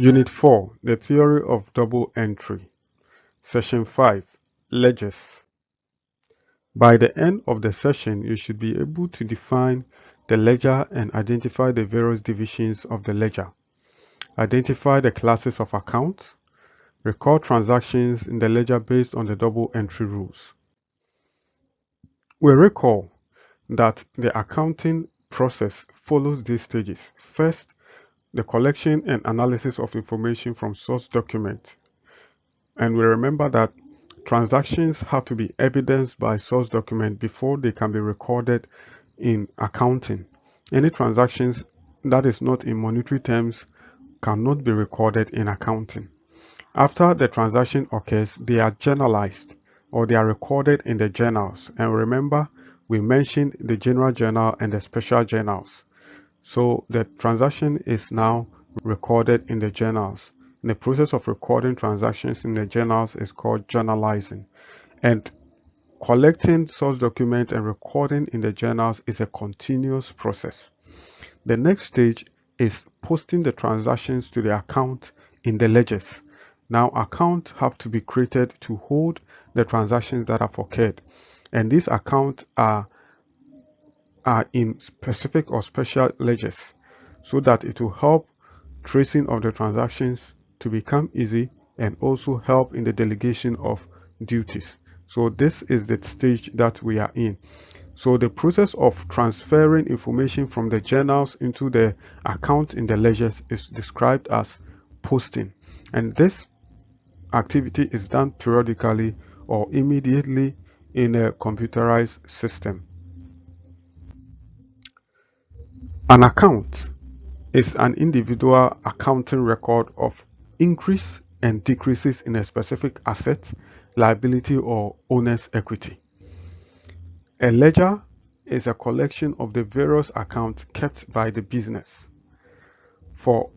Unit 4, The Theory of Double Entry. Session 5, Ledgers. By the end of the session, you should be able to define the ledger and identify the various divisions of the ledger. Identify the classes of accounts. Record transactions in the ledger based on the double entry rules. We recall that the accounting process follows these stages. First, the collection and analysis of information from source documents. And we remember that transactions have to be evidenced by source document before they can be recorded in accounting. Any transactions that is not in monetary terms cannot be recorded in accounting. After the transaction occurs, they are journalized or they are recorded in the journals. And remember, we mentioned the general journal and the special journals. So the transaction is now recorded in the journals. The process of recording transactions in the journals is called journalizing. And collecting source documents and recording in the journals is a continuous process. The next stage is posting the transactions to the account in the ledgers. Now, accounts have to be created to hold the transactions that have occurred. And these accounts are in specific or special ledgers so that it will help tracing of the transactions to become easy and also help in the delegation of duties. So this is the stage that we are in. So the process of transferring information from the journals into the account in the ledgers is described as posting. And this activity is done periodically or immediately in a computerized system. An account is an individual accounting record of increase and decreases in a specific asset, liability, or owner's equity. A ledger is a collection of the various accounts kept by the business. For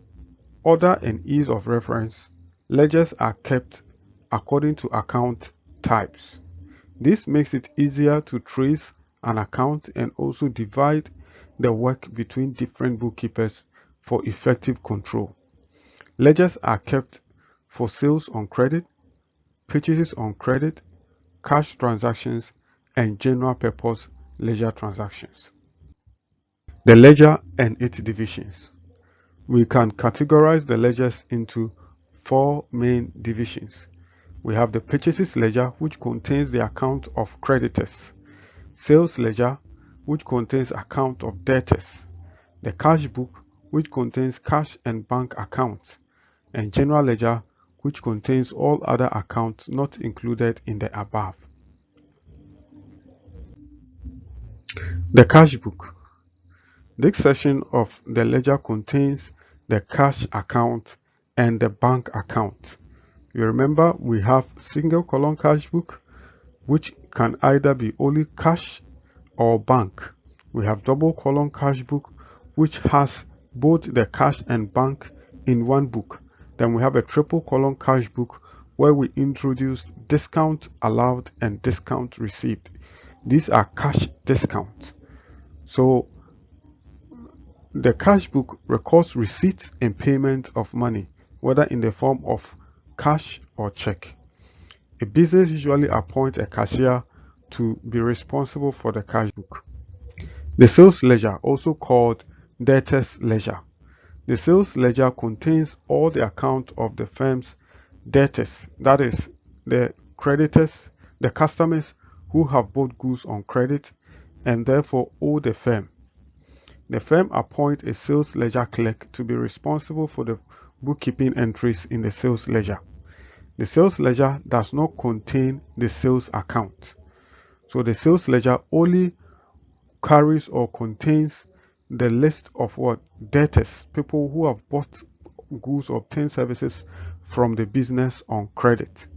order and ease of reference, ledgers are kept according to account types. This makes it easier to trace an account and also divide the work between different bookkeepers for effective control. Ledgers are kept for sales on credit, purchases on credit, cash transactions, and general purpose ledger transactions. The ledger and its divisions. We can categorize the ledgers into four main divisions. We have the purchases ledger, which contains the account of creditors, sales ledger, which contains account of debtors, the cash book, which contains cash and bank accounts, and general ledger, which contains all other accounts not included in the above. The cash book. This section of the ledger contains the cash account and the bank account. You remember we have single column cash book, which can either be only cash or bank. We have double column cash book, which has both the cash and bank in one book. Then we have a triple column cash book where we introduce discount allowed and discount received. These are cash discounts. So the cash book records receipts and payment of money, whether in the form of cash or check. A business usually appoints a cashier to be responsible for the cash book. The sales ledger, also called debtors ledger. The sales ledger contains all the accounts of the firm's debtors, that is, the creditors, the customers who have bought goods on credit and therefore owe the firm. The firm appoints a sales ledger clerk to be responsible for the bookkeeping entries in the sales ledger. The sales ledger does not contain the sales account. So the sales ledger only carries or contains the list of what debtors, people who have bought goods or obtained services from the business on credit.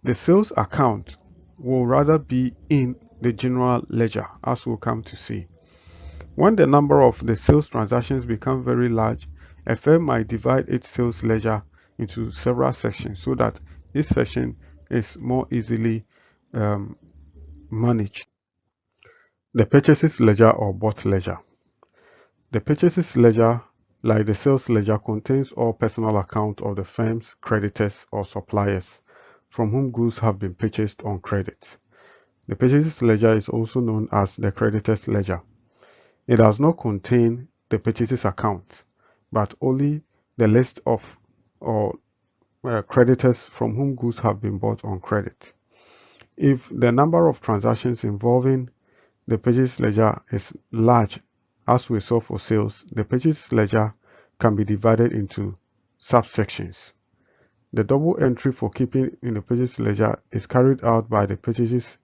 The sales account will rather be in the general ledger, as we'll come to see. When the number of the sales transactions become very large, a firm might divide its sales ledger into several sections so that each section is more easily managed. The purchases ledger or bought ledger. The purchases ledger like the sales ledger, contains all personal accounts of the firm's creditors or suppliers from whom goods have been purchased on credit. The purchases ledger is also known as the creditors ledger. It does not contain the purchases account, but only the list of or creditors from whom goods have been bought on credit. If the number of transactions involving the purchase ledger is large, as we saw for sales, the purchase ledger can be divided into subsections. The double entry for keeping in the purchase ledger is carried out by the purchases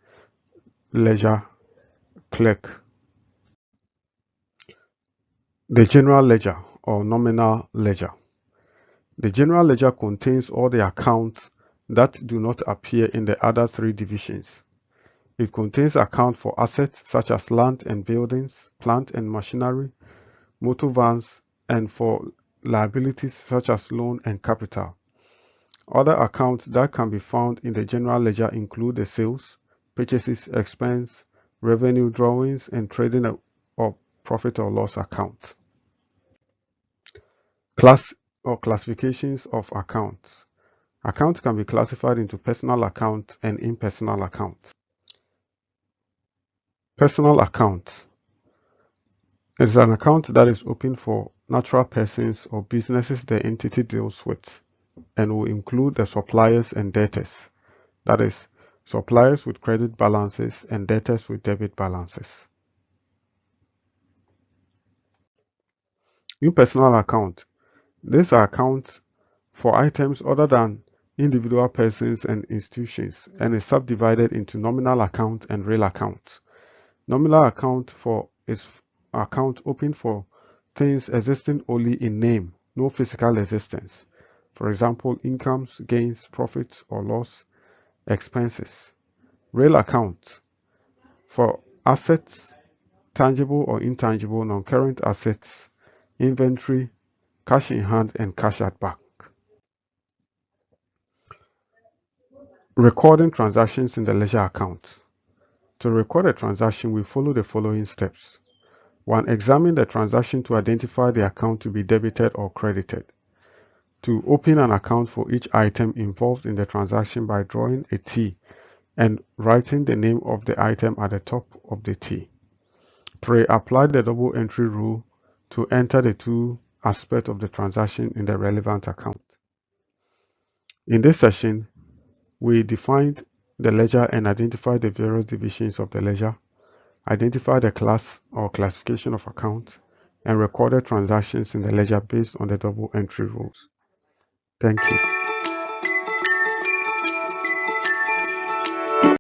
ledger clerk. The general ledger or nominal ledger. The general ledger contains all the accounts that do not appear in the other three divisions. It contains accounts for assets such as land and buildings, plant and machinery, motor vans, and for liabilities such as loan and capital. Other accounts that can be found in the general ledger include the sales, purchases, expense, revenue drawings, and trading or profit or loss account. Class or classifications of accounts. Accounts can be classified into personal accounts and impersonal accounts. Personal account is an account that is open for natural persons or businesses the entity deals with and will include the suppliers and debtors, that is, suppliers with credit balances and debtors with debit balances. Impersonal account. These are accounts for items other than individual persons and institutions and is subdivided into nominal account and real account. Nominal account is account open for things existing only in name, no physical existence. For example, incomes, gains, profits or loss, expenses. Real account for assets, tangible or intangible non-current assets, inventory, cash in hand and cash at bank. Recording transactions in the ledger account. To record a transaction, we follow the following steps. 1. Examine the transaction to identify the account to be debited or credited. 2. Open an account for each item involved in the transaction by drawing a T and writing the name of the item at the top of the T. 3. Apply the double entry rule to enter the two aspects of the transaction in the relevant account. In this session, we defined the ledger and identified the various divisions of the ledger, identified the class or classification of accounts, and recorded transactions in the ledger based on the double entry rules. Thank you.